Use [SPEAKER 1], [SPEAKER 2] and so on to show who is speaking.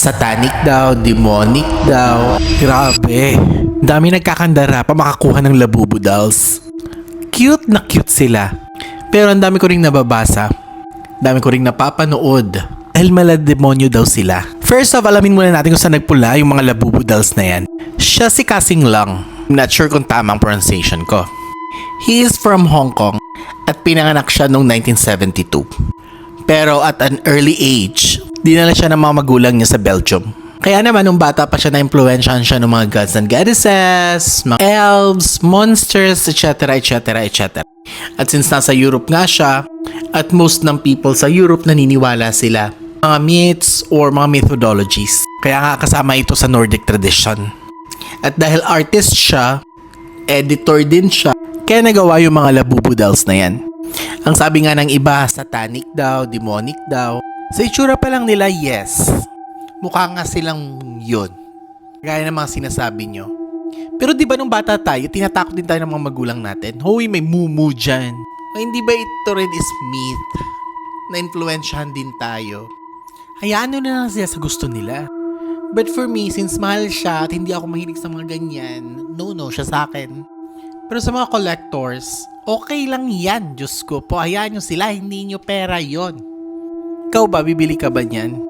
[SPEAKER 1] Satanic daw, demonic daw. Grabe. Dami nagkakandara pa makakuha ng Labubu dolls. Cute na cute sila. Pero ang dami ko ring nababasa. Dami ko ring napapanood. Dahil malademonyo daw sila. First of, alamin muna natin kung saan nagpula yung mga Labubu dolls na yan. Siya si Kasing Lang. I'm not sure kung tamang pronunciation ko. He is from Hong Kong at pinanganak siya noong 1972. Pero at an early age, dinala siya ng mga magulang niya sa Belgium. Kaya naman nung bata pa siya na-influensyahan siya ng mga gods and goddesses, mga elves, monsters, etc. etc. etc. At since nasa Europe nga siya, at most ng people sa Europe naniniwala sila mga myths or mga methodologies. Kaya nga kasama ito sa Nordic tradition. At dahil artist siya, editor din siya, kaya nagawa yung mga Labubu dolls na yan. Ang sabi nga ng iba, satanic daw, demonic daw. Sa itsura pa lang nila, yes. Mukha nga silang yun. Gaya ng mga sinasabi nyo. Pero di ba nung bata tayo, tinatakot din tayo ng mga magulang natin? Hoy, may mumu dyan. O hindi ba ito rin is myth? Na-influensyahan din tayo. Hayaan nyo na lang siya sa gusto nila. But for me, since mahal siya at hindi ako mahilig sa mga ganyan, no siya sa akin. Pero sa mga collectors, okay lang yan, Diyos ko po. Hayaan nyo sila, hindi nyo pera yon. Ikaw ba, bibili ka ba niyan?